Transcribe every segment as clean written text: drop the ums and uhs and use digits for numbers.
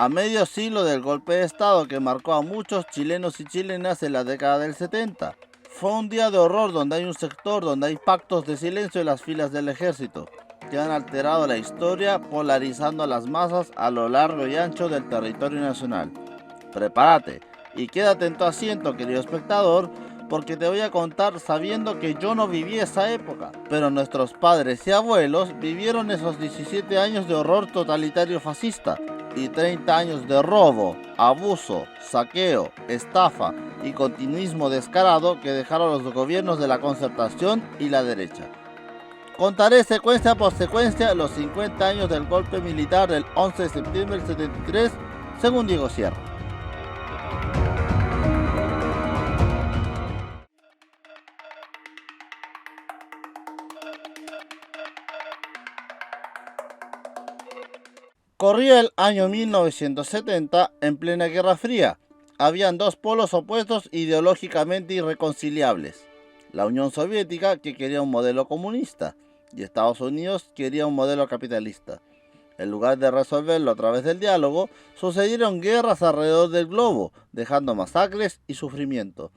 A medio siglo del golpe de Estado que marcó a muchos chilenos y chilenas en la década del 70. Fue un día de horror donde hay un sector donde hay pactos de silencio en las filas del ejército, que han alterado la historia polarizando a las masas a lo largo y ancho del territorio nacional. Prepárate y quédate en tu asiento, querido espectador, porque te voy a contar sabiendo que yo no viví esa época, pero nuestros padres y abuelos vivieron esos 17 años de horror totalitario fascista y 30 años de robo, abuso, saqueo, estafa y continuismo descarado que dejaron los gobiernos de la Concertación y la derecha. Contaré secuencia por secuencia los 50 años del golpe militar del 11 de septiembre del 73, según Diego Sierra. Corría el año 1970 en plena Guerra Fría. Habían dos polos opuestos ideológicamente irreconciliables. La Unión Soviética, que quería un modelo comunista, y Estados Unidos quería un modelo capitalista. En lugar de resolverlo a través del diálogo, sucedieron guerras alrededor del globo, dejando masacres y sufrimiento.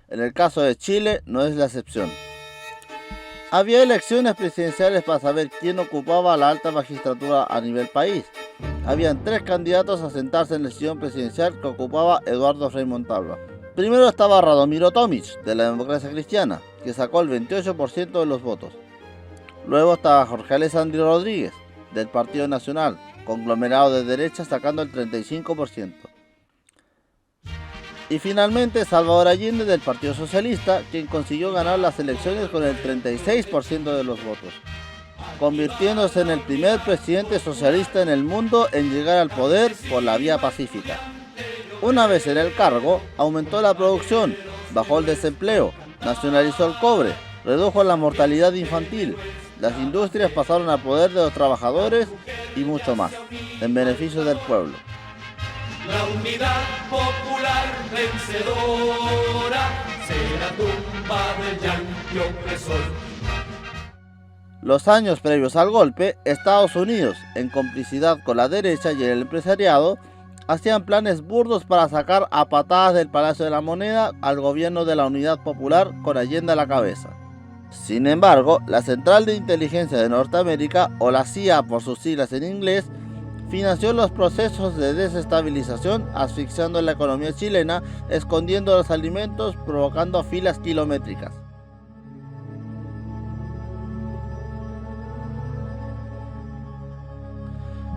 En el caso de Chile no es la excepción. Había elecciones presidenciales para saber quién ocupaba la alta magistratura a nivel país. Habían tres candidatos a sentarse en el sillón presidencial que ocupaba Eduardo Frei Montalva. Primero estaba Radomiro Tomic, de la Democracia Cristiana, que sacó el 28% de los votos. Luego estaba Jorge Alessandri Rodríguez, del Partido Nacional, conglomerado de derecha, sacando el 35%. Y finalmente Salvador Allende, del Partido Socialista, quien consiguió ganar las elecciones con el 36% de los votos, convirtiéndose en el primer presidente socialista en el mundo en llegar al poder por la vía pacífica. Una vez en el cargo, aumentó la producción, bajó el desempleo, nacionalizó el cobre, redujo la mortalidad infantil, las industrias pasaron al poder de los trabajadores y mucho más, en beneficio del pueblo. La unidad popular vencedora será tumba del yanqui opresor. Los años previos al golpe, Estados Unidos, en complicidad con la derecha y el empresariado, hacían planes burdos para sacar a patadas del Palacio de la Moneda al gobierno de la Unidad Popular con Allende a la cabeza. Sin embargo, la Central de Inteligencia de Norteamérica, o la CIA por sus siglas en inglés, financió los procesos de desestabilización, asfixiando la economía chilena, escondiendo los alimentos, provocando filas kilométricas.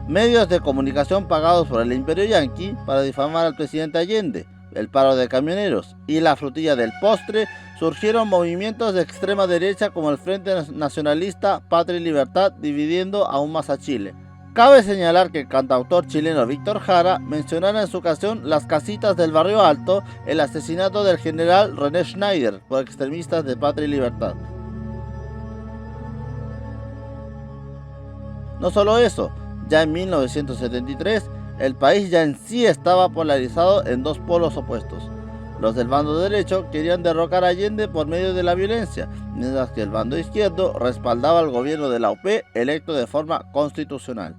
Medios de comunicación pagados por el imperio yanqui para difamar al presidente Allende, el paro de camioneros y la frutilla del postre, surgieron movimientos de extrema derecha como el Frente Nacionalista Patria y Libertad, dividiendo aún más a Chile. Cabe señalar que el cantautor chileno Víctor Jara mencionara en su canción Las Casitas del Barrio Alto el asesinato del general René Schneider por extremistas de Patria y Libertad. No solo eso, ya en 1973 el país ya en sí estaba polarizado en dos polos opuestos. Los del bando derecho querían derrocar a Allende por medio de la violencia, mientras que el bando izquierdo respaldaba al gobierno de la UP electo de forma constitucional.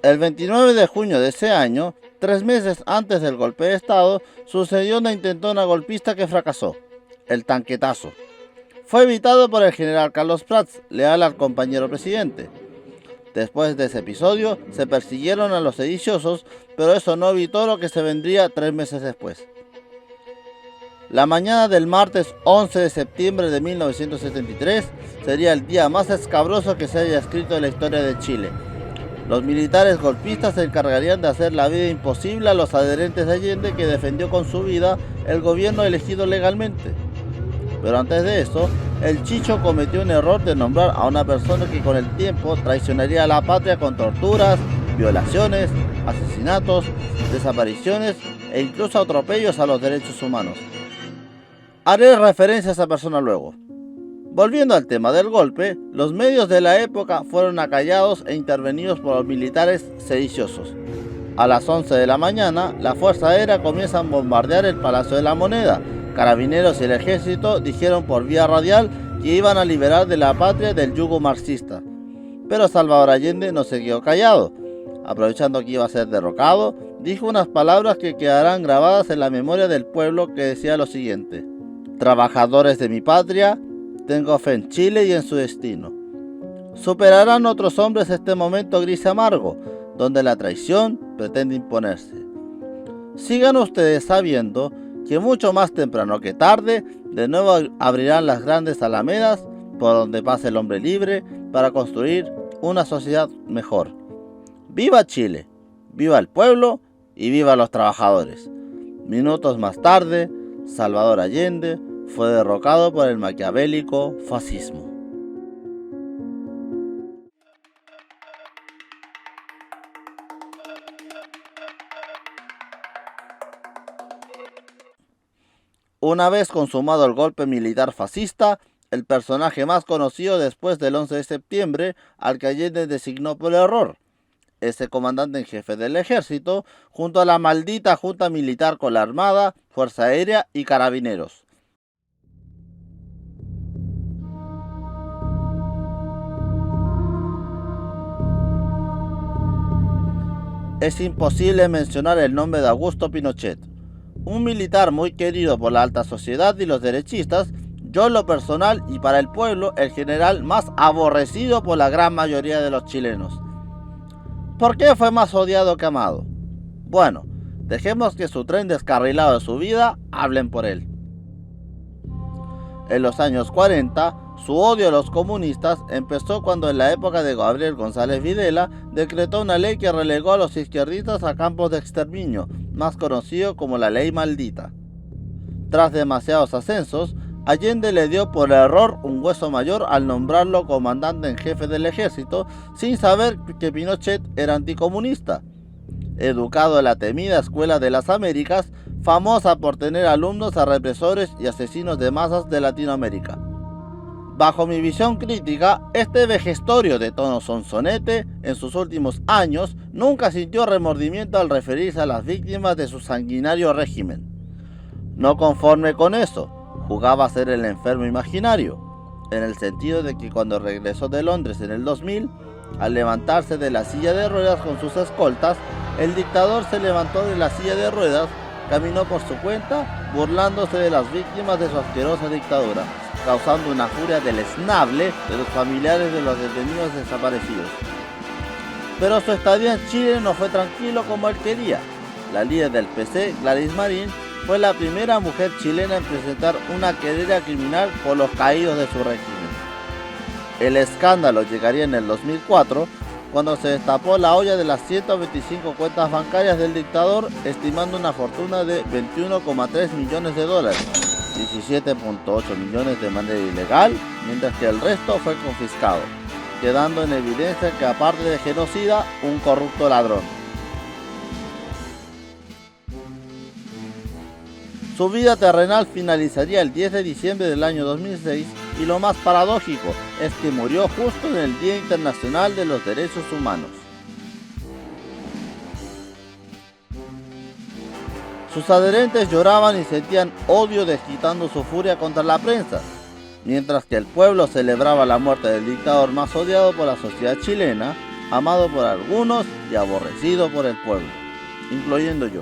El 29 de junio de ese año, 3 meses antes del golpe de Estado, sucedió una intentona golpista que fracasó, el tanquetazo. Fue evitado por el general Carlos Prats, leal al compañero presidente. Después de ese episodio, se persiguieron a los sediciosos, pero eso no evitó lo que se vendría 3 meses después. La mañana del martes 11 de septiembre de 1973 sería el día más escabroso que se haya escrito en la historia de Chile. Los militares golpistas se encargarían de hacer la vida imposible a los adherentes de Allende, que defendió con su vida el gobierno elegido legalmente. Pero antes de eso, el Chicho cometió un error de nombrar a una persona que con el tiempo traicionaría a la patria con torturas, violaciones, asesinatos, desapariciones e incluso atropellos a los derechos humanos. Haré referencia a esa persona luego. Volviendo al tema del golpe, los medios de la época fueron acallados e intervenidos por los militares sediciosos. A las 11 de la mañana, la Fuerza Aérea comienza a bombardear el Palacio de la Moneda. Carabineros y el ejército dijeron por vía radial que iban a liberar de la patria del yugo marxista. Pero Salvador Allende no se quedó callado. Aprovechando que iba a ser derrocado, dijo unas palabras que quedarán grabadas en la memoria del pueblo, que decía lo siguiente: trabajadores de mi patria, tengo fe en Chile y en su destino. Superarán otros hombres este momento gris y amargo, donde la traición pretende imponerse. Sigan ustedes sabiendo que mucho más temprano que tarde, de nuevo abrirán las grandes alamedas por donde pase el hombre libre para construir una sociedad mejor. ¡Viva Chile! ¡Viva el pueblo! ¡Y viva los trabajadores! Minutos más tarde, Salvador Allende fue derrocado por el maquiavélico fascismo. Una vez consumado el golpe militar fascista, el personaje más conocido después del 11 de septiembre, al que Allende designó por error, ese comandante en jefe del ejército, junto a la maldita junta militar con la Armada, Fuerza Aérea y Carabineros. Es imposible mencionar el nombre de Augusto Pinochet, un militar muy querido por la alta sociedad y los derechistas, yo en lo personal y para el pueblo el general más aborrecido por la gran mayoría de los chilenos. ¿Por qué fue más odiado que amado? Bueno, dejemos que su tren descarrilado de su vida hablen por él. En los años 40, su odio a los comunistas empezó cuando en la época de Gabriel González Videla decretó una ley que relegó a los izquierdistas a campos de exterminio, más conocido como la Ley Maldita. Tras demasiados ascensos, Allende le dio por error un hueso mayor al nombrarlo comandante en jefe del ejército sin saber que Pinochet era anticomunista. Educado en la temida Escuela de las Américas, famosa por tener alumnos a represores y asesinos de masas de Latinoamérica. Bajo mi visión crítica, este vejestorio de tono sonsonete, en sus últimos años, nunca sintió remordimiento al referirse a las víctimas de su sanguinario régimen. No conforme con eso, jugaba a ser el enfermo imaginario, en el sentido de que cuando regresó de Londres en el 2000, al levantarse de la silla de ruedas con sus escoltas, el dictador se levantó de la silla de ruedas, caminó por su cuenta, burlándose de las víctimas de su asquerosa dictadura, causando una furia deleznable de los familiares de los detenidos desaparecidos. Pero su estadía en Chile no fue tranquilo como él quería. La líder del PC, Gladys Marín, fue la primera mujer chilena en presentar una querella criminal por los caídos de su régimen. El escándalo llegaría en el 2004, cuando se destapó la olla de las 125 cuentas bancarias del dictador, estimando una fortuna de $21,3 millones, 17,8 millones de manera ilegal, mientras que el resto fue confiscado, quedando en evidencia que aparte de genocida, un corrupto ladrón. Su vida terrenal finalizaría el 10 de diciembre del año 2006 y lo más paradójico es que murió justo en el Día Internacional de los Derechos Humanos. Sus adherentes lloraban y sentían odio desquitando su furia contra la prensa, mientras que el pueblo celebraba la muerte del dictador más odiado por la sociedad chilena, amado por algunos y aborrecido por el pueblo, incluyendo yo.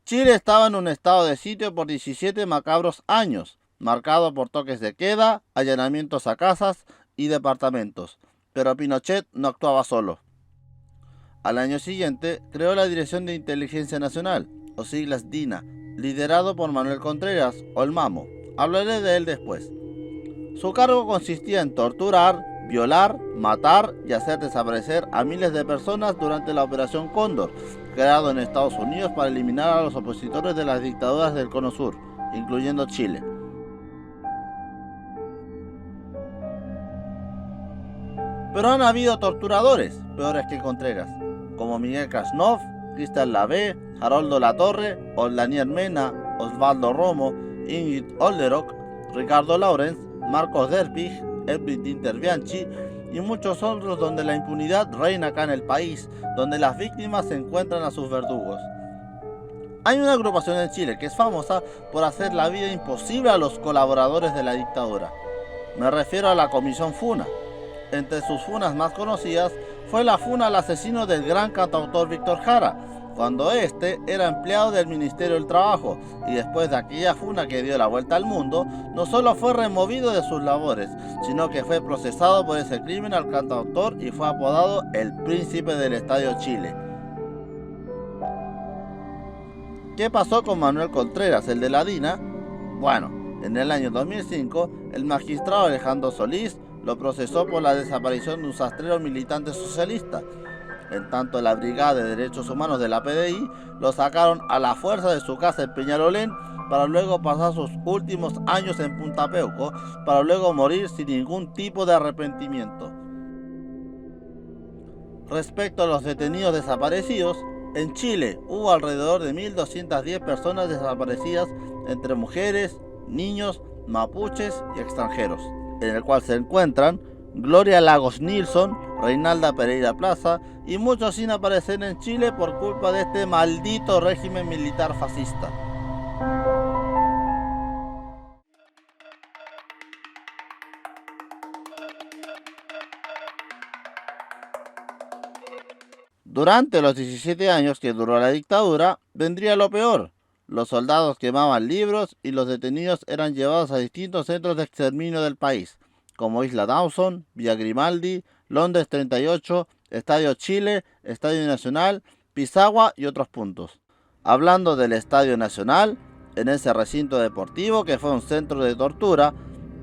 Chile estaba en un estado de sitio por 17 macabros años, marcado por toques de queda, allanamientos a casas y departamentos, pero Pinochet no actuaba solo. Al año siguiente, creó la Dirección de Inteligencia Nacional, o siglas DINA, liderado por Manuel Contreras, o el Mamo. Hablaré de él después. Su cargo consistía en torturar, violar, matar y hacer desaparecer a miles de personas durante la Operación Cóndor, creado en Estados Unidos para eliminar a los opositores de las dictaduras del Cono Sur, incluyendo Chile. Pero han habido torturadores peores que Contreras, como Miguel Kasnov, Cristian Lavé, Haroldo Latorre, Oldaniel Mena, Osvaldo Romo, Ingrid Olderock, Ricardo Laurens, Marcos Derpig, Edwin Interbianchi y muchos otros, donde la impunidad reina acá en el país, donde las víctimas se encuentran a sus verdugos. Hay una agrupación en Chile que es famosa por hacer la vida imposible a los colaboradores de la dictadura. Me refiero a la Comisión Funa. Entre sus funas más conocidas fue la funa al asesino del gran cantautor Víctor Jara, cuando este era empleado del Ministerio del Trabajo, y después de aquella funa que dio la vuelta al mundo, no solo fue removido de sus labores, sino que fue procesado por ese crimen al cantautor y fue apodado el Príncipe del Estadio Chile. ¿Qué pasó con Manuel Contreras, el de la DINA? Bueno, en el año 2005, el magistrado Alejandro Solís lo procesó por la desaparición de un rastrero militante socialista. En tanto, la Brigada de Derechos Humanos de la PDI lo sacaron a la fuerza de su casa en Peñalolén para luego pasar sus últimos años en Punta Peuco, para luego morir sin ningún tipo de arrepentimiento. Respecto a los detenidos desaparecidos, en Chile hubo alrededor de 1.210 personas desaparecidas entre mujeres, niños, mapuches y extranjeros, en el cual se encuentran Gloria Lagos Nilsson, Reinalda Pereira Plaza y muchos sin aparecer en Chile por culpa de este maldito régimen militar fascista. Durante los 17 años que duró la dictadura, vendría lo peor. Los soldados quemaban libros y los detenidos eran llevados a distintos centros de exterminio del país, como Isla Dawson, Villa Grimaldi, Londres 38, Estadio Chile, Estadio Nacional, Pisagua y otros puntos. Hablando del Estadio Nacional, en ese recinto deportivo que fue un centro de tortura,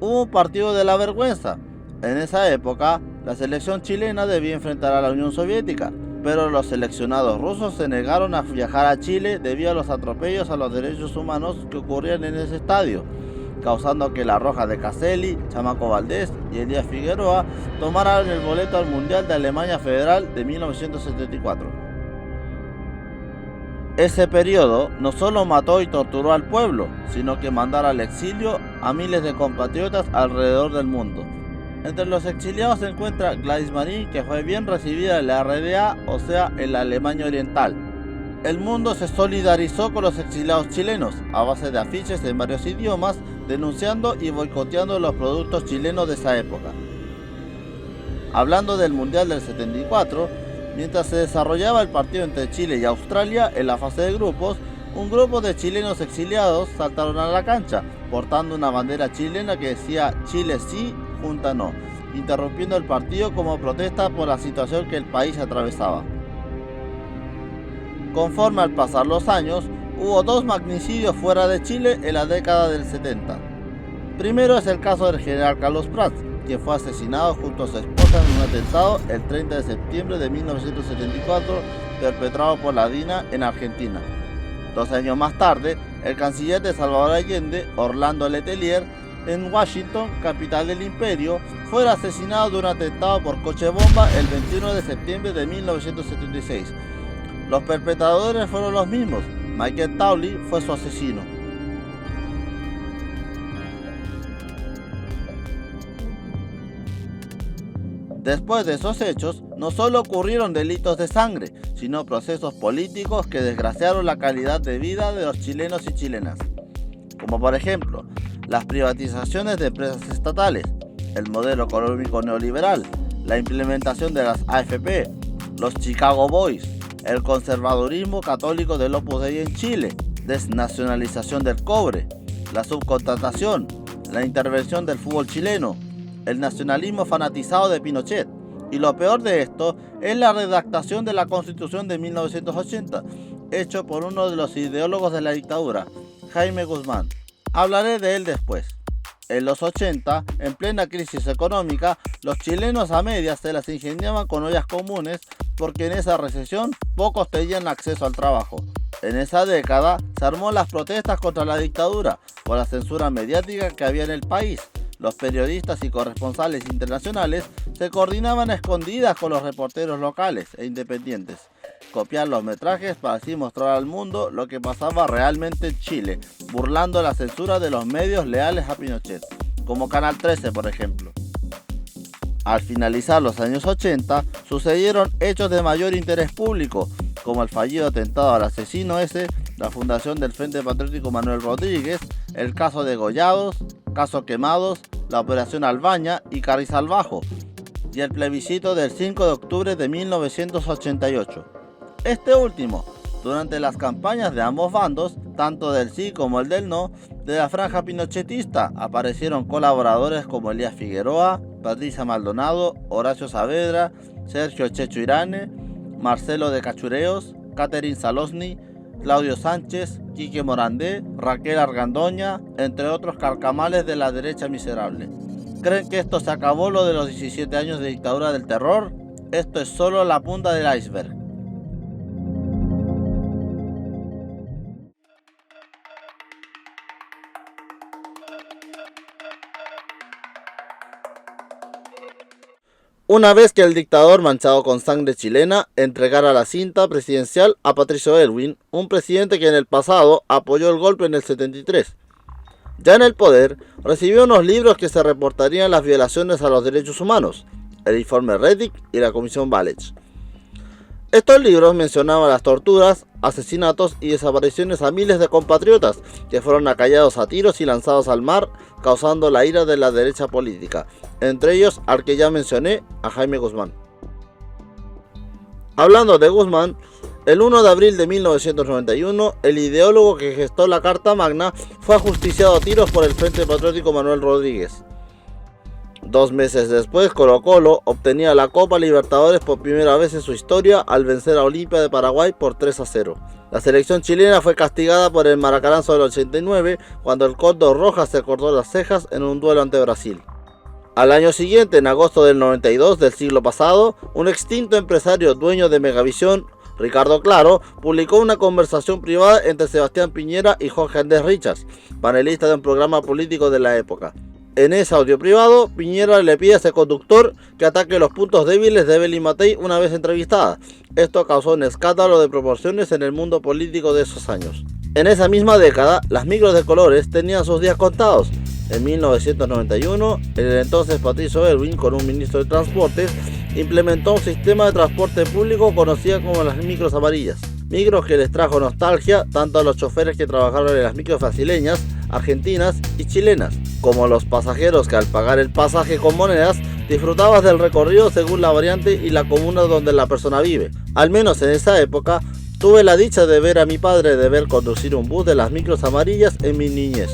hubo un partido de la vergüenza. En esa época, la selección chilena debía enfrentar a la Unión Soviética, pero los seleccionados rusos se negaron a viajar a Chile debido a los atropellos a los derechos humanos que ocurrían en ese estadio, causando que la Roja de Caselli, Chamaco Valdés y Elías Figueroa tomaran el boleto al Mundial de Alemania Federal de 1974. Ese periodo no solo mató y torturó al pueblo, sino que mandara al exilio a miles de compatriotas alrededor del mundo. Entre los exiliados se encuentra Gladys Marín, que fue bien recibida en la RDA, o sea, en la Alemania Oriental. El mundo se solidarizó con los exiliados chilenos a base de afiches en varios idiomas, denunciando y boicoteando los productos chilenos de esa época. Hablando del Mundial del 74, mientras se desarrollaba el partido entre Chile y Australia en la fase de grupos, un grupo de chilenos exiliados saltaron a la cancha, portando una bandera chilena que decía Chile sí, Junta no, interrumpiendo el partido como protesta por la situación que el país atravesaba. Conforme al pasar los años, hubo 2 magnicidios fuera de Chile en la década del 70. Primero es el caso del general Carlos Prats, quien fue asesinado junto a su esposa en un atentado el 30 de septiembre de 1974 perpetrado por la DINA en Argentina. 2 años más tarde, el canciller de Salvador Allende, Orlando Letelier, en Washington, capital del imperio, fue asesinado de un atentado por coche bomba el 21 de septiembre de 1976. Los perpetradores fueron los mismos. Michael Townley fue su asesino. Después de esos hechos, no solo ocurrieron delitos de sangre, sino procesos políticos que desgraciaron la calidad de vida de los chilenos y chilenas. Como por ejemplo, las privatizaciones de empresas estatales, el modelo económico neoliberal, la implementación de las AFP, los Chicago Boys, el conservadurismo católico del Opus Dei en Chile, desnacionalización del cobre, la subcontratación, la intervención del fútbol chileno, el nacionalismo fanatizado de Pinochet, y lo peor de esto es la redactación de la Constitución de 1980, hecho por uno de los ideólogos de la dictadura, Jaime Guzmán. Hablaré de él después. En los 80, en plena crisis económica, los chilenos a medias se las ingeniaban con ollas comunes porque en esa recesión pocos tenían acceso al trabajo. En esa década se armó las protestas contra la dictadura por la censura mediática que había en el país, Los periodistas y corresponsales internacionales se coordinaban a escondidas con los reporteros locales e independientes. Copiar los metrajes para así mostrar al mundo lo que pasaba realmente en Chile, burlando la censura de los medios leales a Pinochet, como Canal 13 por ejemplo. Al finalizar los años 80, sucedieron hechos de mayor interés público, como el fallido atentado al asesino S, la fundación del Frente Patriótico Manuel Rodríguez, el caso de Gollados, caso Quemados, la Operación Albaña y Carrizal Bajo, y el plebiscito del 5 de octubre de 1988. Este último, durante las campañas de ambos bandos, tanto del sí como el del no, de la franja pinochetista, aparecieron colaboradores como Elías Figueroa, Patricia Maldonado, Horacio Saavedra, Sergio Checho Irane, Marcelo de Cachureos, Catherine Salosny, Claudio Sánchez, Quique Morandé, Raquel Argandoña, entre otros carcamales de la derecha miserable. ¿Creen que esto se acabó lo de los 17 años de dictadura del terror? Esto es solo la punta del iceberg. Una vez que el dictador manchado con sangre chilena entregara la cinta presidencial a Patricio Aylwin, un presidente que en el pasado apoyó el golpe en el 73. Ya en el poder, recibió unos libros que se reportarían las violaciones a los derechos humanos, el informe Rettig y la Comisión Valech. Estos libros mencionaban las torturas, asesinatos y desapariciones a miles de compatriotas que fueron acallados a tiros y lanzados al mar, causando la ira de la derecha política, entre ellos al que ya mencioné, a Jaime Guzmán. Hablando de Guzmán, el 1 de abril de 1991, el ideólogo que gestó la Carta Magna fue ajusticiado a tiros por el Frente Patriótico Manuel Rodríguez. 2 meses después, Colo-Colo obtenía la Copa Libertadores por primera vez en su historia al vencer a Olimpia de Paraguay por 3-0. La selección chilena fue castigada por el Maracanazo del 89 cuando el Cóndor Rojas se cortó las cejas en un duelo ante Brasil. Al año siguiente, en agosto del 92 del siglo pasado, un extinto empresario dueño de Megavisión, Ricardo Claro, publicó una conversación privada entre Sebastián Piñera y Jorge Andrés Richards, panelista de un programa político de la época. En ese audio privado, Piñera le pide a ese conductor que ataque los puntos débiles de Evelyn Matei una vez entrevistada. Esto causó un escándalo de proporciones en el mundo político de esos años. En esa misma década, las micros de colores tenían sus días contados. En 1991, el entonces Patricio Aylwin, con un ministro de Transportes, implementó un sistema de transporte público conocido como las micros amarillas. Micros que les trajo nostalgia tanto a los choferes que trabajaron en las micros brasileñas, argentinas y chilenas, como a los pasajeros que al pagar el pasaje con monedas disfrutabas del recorrido según la variante y la comuna donde la persona vive. Al menos en esa época, tuve la dicha de ver a mi padre deber conducir un bus de las micros amarillas en mi niñez.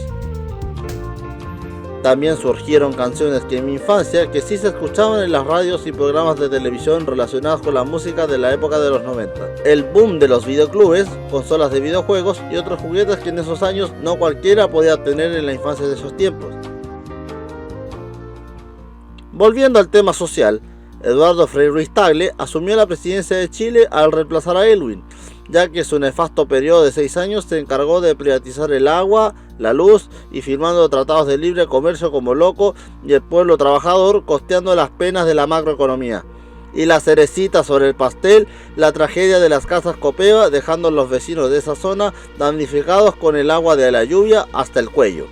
También surgieron canciones que en mi infancia que sí se escuchaban en las radios y programas de televisión relacionados con la música de la época de los 90. El boom de los videoclubes, consolas de videojuegos y otros juguetes que en esos años no cualquiera podía tener en la infancia de esos tiempos. Volviendo al tema social, Eduardo Frei Ruiz-Tagle asumió la presidencia de Chile al reemplazar a Aylwin, ya que su nefasto periodo de 6 años se encargó de privatizar el agua, la luz y firmando tratados de libre comercio como loco y el pueblo trabajador costeando las penas de la macroeconomía. Y la cerecita sobre el pastel, la tragedia de las casas Copeva, dejando a los vecinos de esa zona damnificados con el agua de la lluvia hasta el cuello.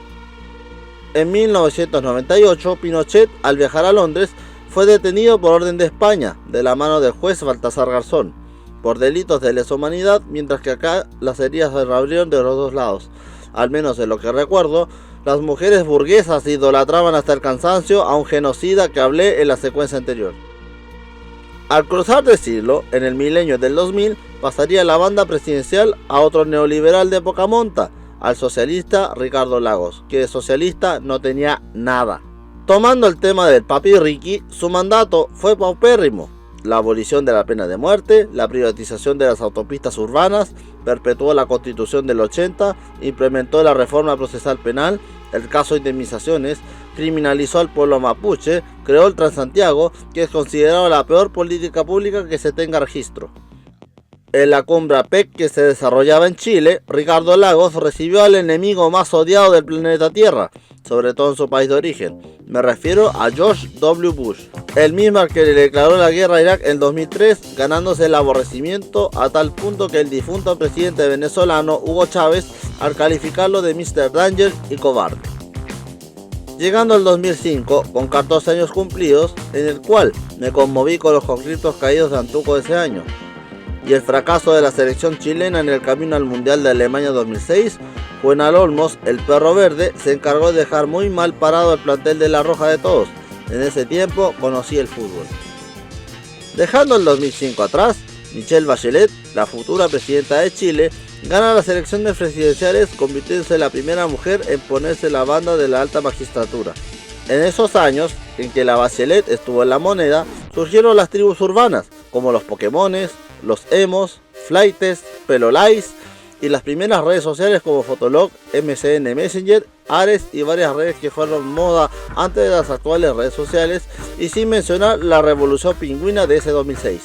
En 1998, Pinochet, al viajar a Londres, fue detenido por orden de España, de la mano del juez Baltasar Garzón, por delitos de lesa humanidad, mientras que acá las heridas se reabrieron de los dos lados. Al menos en lo que recuerdo, las mujeres burguesas idolatraban hasta el cansancio a un genocida que hablé en la secuencia anterior. Al cruzar de siglo, en el milenio del 2000, pasaría la banda presidencial a otro neoliberal de poca monta, al socialista Ricardo Lagos, que de socialista no tenía nada. Tomando el tema del Papi Ricky, su mandato fue paupérrimo. La abolición de la pena de muerte, la privatización de las autopistas urbanas, perpetuó la Constitución del 80, implementó la reforma procesal penal, el caso de indemnizaciones, criminalizó al pueblo mapuche, creó el Transantiago, que es considerado la peor política pública que se tenga registro. En la cumbre APEC que se desarrollaba en Chile, Ricardo Lagos recibió al enemigo más odiado del planeta Tierra, sobre todo en su país de origen. Me refiero a George W. Bush, el mismo al que le declaró la guerra a Irak en 2003, ganándose el aborrecimiento a tal punto que el difunto presidente venezolano Hugo Chávez al calificarlo de Mr. Danger y cobarde. Llegando al 2005, con 14 años cumplidos, en el cual me conmoví con los conflictos caídos de Antuco de ese año, y el fracaso de la selección chilena en el camino al Mundial de Alemania 2006, Juvenal Olmos, el perro verde, se encargó de dejar muy mal parado el plantel de La Roja de todos. En ese tiempo conocí el fútbol. Dejando el 2005 atrás, Michelle Bachelet, la futura presidenta de Chile, gana las elecciones presidenciales, convirtiéndose en la primera mujer en ponerse la banda de la alta magistratura. En esos años en que la Bachelet estuvo en la moneda, surgieron las tribus urbanas, como los Pokémones, los emos, flightes, pelolais y las primeras redes sociales como Fotolog, MSN Messenger, Ares y varias redes que fueron moda antes de las actuales redes sociales, y sin mencionar la revolución pingüina de ese 2006.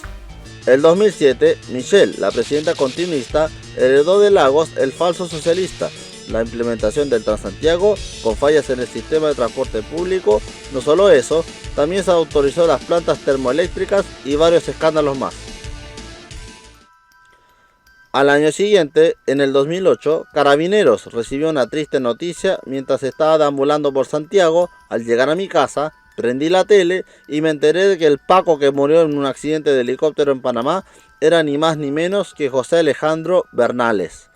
El 2007, Michelle, la presidenta continuista, heredó de Lagos el falso socialista, la implementación del Transantiago con fallas en el sistema de transporte público. No solo eso, también se autorizó las plantas termoeléctricas y varios escándalos más. Al año siguiente, en el 2008, Carabineros recibió una triste noticia mientras estaba deambulando por Santiago. Al llegar a mi casa, prendí la tele y me enteré de que el Paco que murió en un accidente de helicóptero en Panamá era ni más ni menos que José Alejandro Bernales.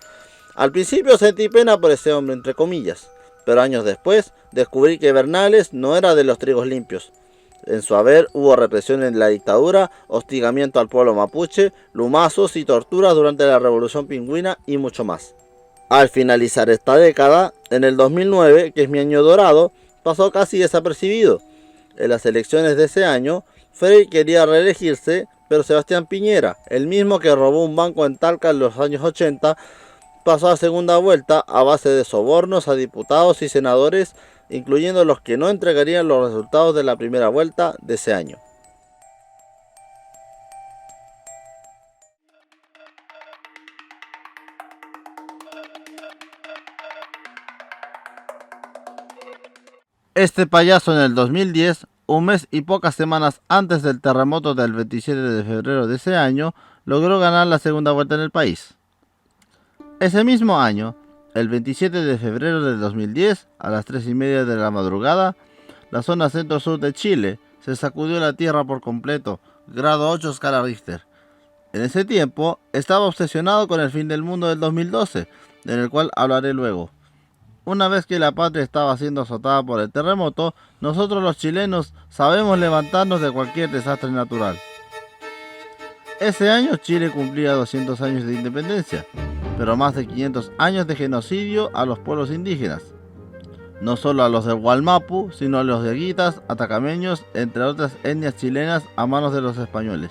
Al principio sentí pena por ese hombre, entre comillas, pero años después descubrí que Bernales no era de los trigos limpios. En su haber hubo represión en la dictadura, hostigamiento al pueblo mapuche, lumazos y torturas durante la Revolución Pingüina y mucho más. Al finalizar esta década, en el 2009, que es mi año dorado, pasó casi desapercibido. En las elecciones de ese año, Frei quería reelegirse, pero Sebastián Piñera, el mismo que robó un banco en Talca en los años 80, pasó a segunda vuelta a base de sobornos a diputados y senadores, incluyendo los que no entregarían los resultados de la primera vuelta de ese año. Este payaso en el 2010, un mes y pocas semanas antes del terremoto del 27 de febrero de ese año, logró ganar la segunda vuelta en el país. Ese mismo año, el 27 de febrero del 2010, a las 3:30 de la madrugada, la zona centro-sur de Chile se sacudió la tierra por completo, grado 8 escala Richter. En ese tiempo, estaba obsesionado con el fin del mundo del 2012, en el cual hablaré luego. Una vez que la patria estaba siendo azotada por el terremoto, nosotros los chilenos sabemos levantarnos de cualquier desastre natural. Ese año Chile cumplía 200 años de independencia, pero más de 500 años de genocidio a los pueblos indígenas. No solo a los de Gualmapu, sino a los de Guitas, atacameños, entre otras etnias chilenas a manos de los españoles.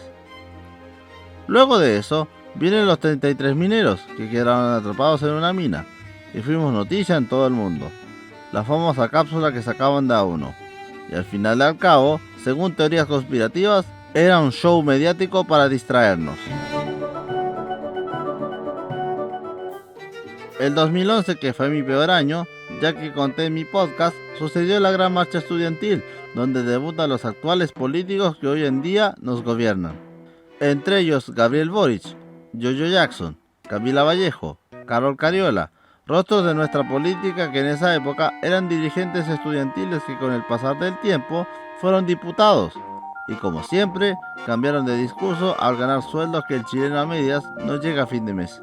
Luego de eso, vienen los 33 mineros que quedaron atrapados en una mina, y fuimos noticia en todo el mundo. La famosa cápsula que sacaban de A1. Y al final y al cabo, según teorías conspirativas, era un show mediático para distraernos. El 2011, que fue mi peor año, ya que conté en mi podcast, sucedió la gran marcha estudiantil, donde debutan los actuales políticos que hoy en día nos gobiernan. Entre ellos Gabriel Boric, Yoyo Jackson, Camila Vallejo, Carol Cariola, rostros de nuestra política que en esa época eran dirigentes estudiantiles que con el pasar del tiempo fueron diputados y, como siempre, cambiaron de discurso al ganar sueldos que el chileno a medias no llega a fin de mes.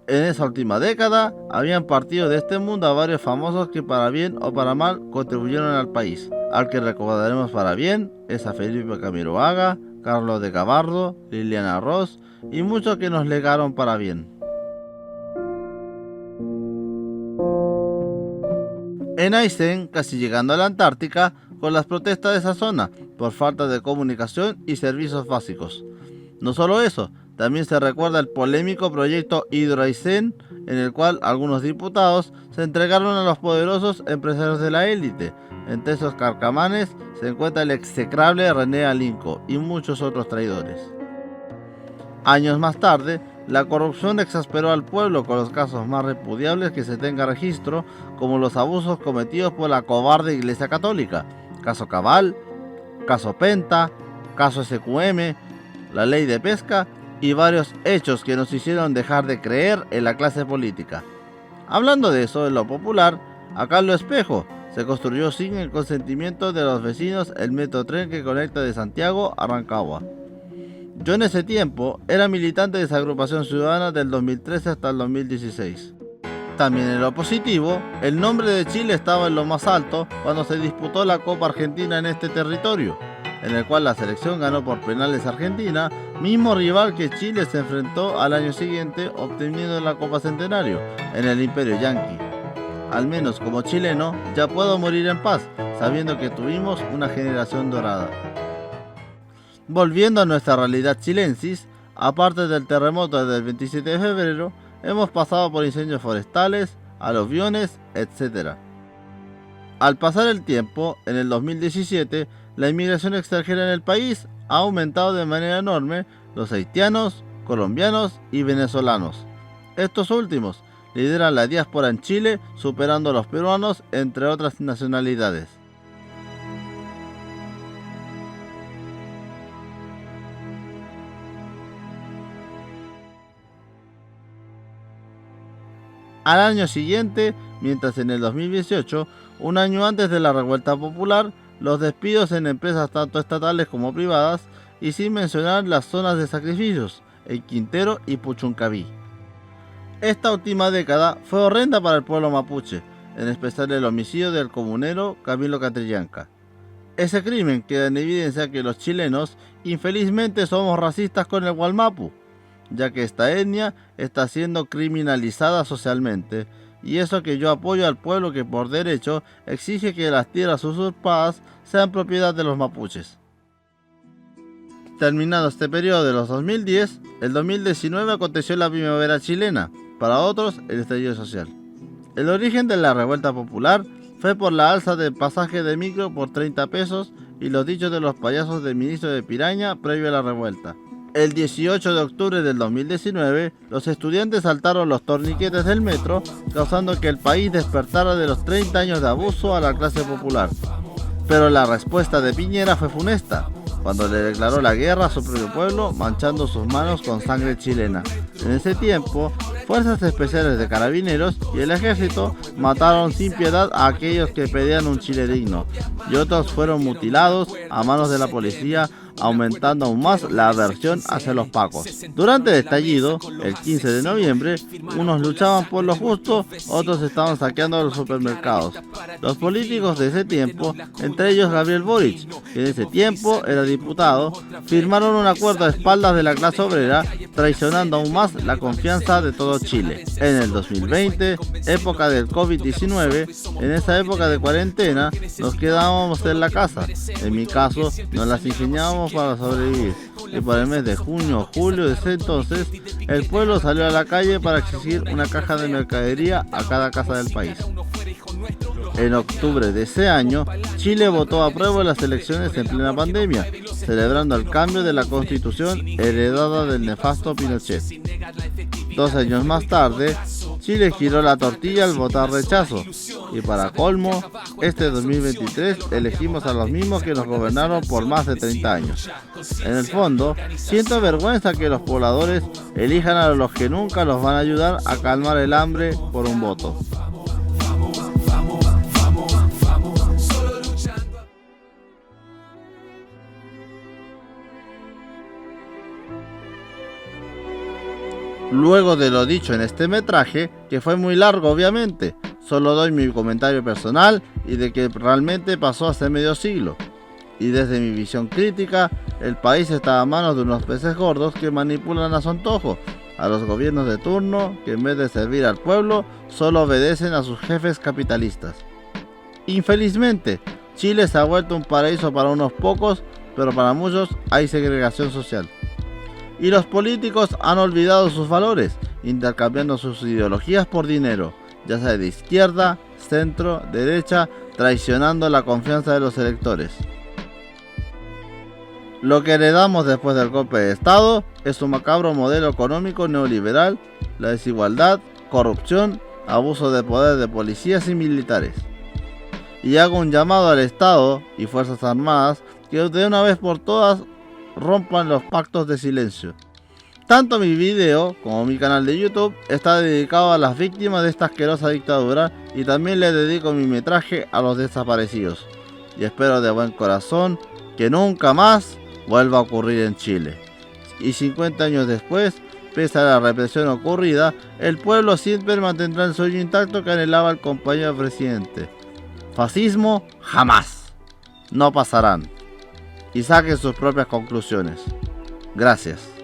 En esa última década habían partido de este mundo a varios famosos que para bien o para mal contribuyeron al país. Al que recordaremos para bien es a Felipe Camiroaga, Carlos de Gabardo, Liliana Ross y muchos que nos legaron para bien. En Aysén, casi llegando a la Antártica, con las protestas de esa zona por falta de comunicación y servicios básicos. No solo eso, también se recuerda el polémico proyecto Hidroaysén, en el cual algunos diputados se entregaron a los poderosos empresarios de la élite. Entre esos carcamanes se encuentra el execrable René Alinco y muchos otros traidores. Años más tarde, la corrupción exasperó al pueblo con los casos más repudiables que se tenga registro, como los abusos cometidos por la cobarde Iglesia Católica, caso Cabal, caso Penta, caso SQM, la ley de pesca y varios hechos que nos hicieron dejar de creer en la clase política. Hablando de eso, en lo popular, acá en Lo Espejo, se construyó sin el consentimiento de los vecinos el metrotren que conecta de Santiago a Rancagua. Yo en ese tiempo era militante de esa agrupación ciudadana del 2013 hasta el 2016. También en lo positivo, el nombre de Chile estaba en lo más alto cuando se disputó la Copa Argentina en este territorio, en el cual la selección ganó por penales a Argentina, mismo rival que Chile se enfrentó al año siguiente obteniendo la Copa Centenario en el Imperio Yanqui. Al menos como chileno ya puedo morir en paz, sabiendo que tuvimos una generación dorada. Volviendo a nuestra realidad chilensis, aparte del terremoto del 27 de febrero, hemos pasado por incendios forestales, aluviones, etc. Al pasar el tiempo, en el 2017, la inmigración extranjera en el país ha aumentado de manera enorme los haitianos, colombianos y venezolanos. Estos últimos lideran la diáspora en Chile, superando a los peruanos, entre otras nacionalidades. Al año siguiente, mientras en el 2018, un año antes de la revuelta popular, los despidos en empresas tanto estatales como privadas, y sin mencionar las zonas de sacrificios, en Quintero y Puchuncaví. Esta última década fue horrenda para el pueblo mapuche, en especial el homicidio del comunero Camilo Catrillanca. Ese crimen queda en evidencia que los chilenos infelizmente somos racistas con el Gualmapu, ya que esta etnia está siendo criminalizada socialmente, y eso que yo apoyo al pueblo que por derecho exige que las tierras usurpadas sean propiedad de los mapuches. Terminado este periodo de los 2010, el 2019 aconteció la primavera chilena, para otros el estallido social. El origen de la revuelta popular fue por la alza del pasaje de micro por 30 pesos y los dichos de los payasos del ministro de Piraña previo a la revuelta. El 18 de octubre del 2019, los estudiantes saltaron los torniquetes del metro, causando que el país despertara de los 30 años de abuso a la clase popular. Pero la respuesta de Piñera fue funesta, cuando le declaró la guerra a su propio pueblo, manchando sus manos con sangre chilena. En ese tiempo, fuerzas especiales de carabineros y el ejército mataron sin piedad a aquellos que pedían un Chile digno, y otros fueron mutilados a manos de la policía, aumentando aún más la aversión hacia los pacos. Durante el estallido, el 15 de noviembre, unos luchaban por lo justo, otros estaban saqueando los supermercados. Los políticos de ese tiempo, entre ellos Gabriel Boric, que en ese tiempo era diputado, firmaron un acuerdo a espaldas de la clase obrera, traicionando aún más la confianza de todo Chile. En el 2020, época del COVID-19, en esa época de cuarentena, nos quedábamos en la casa. En mi caso, nos las ingeniábamos para sobrevivir, y por el mes de junio o julio de ese entonces, el pueblo salió a la calle para exigir una caja de mercadería a cada casa del país. En octubre de ese año, Chile votó a prueba las elecciones en plena pandemia, celebrando el cambio de la constitución heredada del nefasto Pinochet. 2 años más tarde, Chile giró la tortilla al votar rechazo, y para colmo, este 2023 elegimos a los mismos que nos gobernaron por más de 30 años. En el fondo, siento vergüenza que los pobladores elijan a los que nunca los van a ayudar a calmar el hambre por un voto. Luego de lo dicho en este metraje, que fue muy largo obviamente, solo doy mi comentario personal y de que realmente pasó hace medio siglo. Y desde mi visión crítica, el país está a manos de unos peces gordos que manipulan a su antojo a los gobiernos de turno, que en vez de servir al pueblo, solo obedecen a sus jefes capitalistas. Infelizmente, Chile se ha vuelto un paraíso para unos pocos, pero para muchos hay segregación social. Y los políticos han olvidado sus valores, intercambiando sus ideologías por dinero, ya sea de izquierda, centro, derecha, traicionando la confianza de los electores. Lo que heredamos después del golpe de Estado es un macabro modelo económico neoliberal, la desigualdad, corrupción, abuso de poder de policías y militares. Y hago un llamado al Estado y Fuerzas Armadas que de una vez por todas rompan los pactos de silencio. Tanto mi video como mi canal de YouTube está dedicado a las víctimas de esta asquerosa dictadura y también le dedico mi metraje a los desaparecidos. Y espero de buen corazón que nunca más vuelva a ocurrir en Chile. Y 50 años después, pese a la represión ocurrida, el pueblo siempre mantendrá el sueño intacto que anhelaba el compañero presidente. Fascismo jamás. No pasarán. Y saquen sus propias conclusiones. Gracias.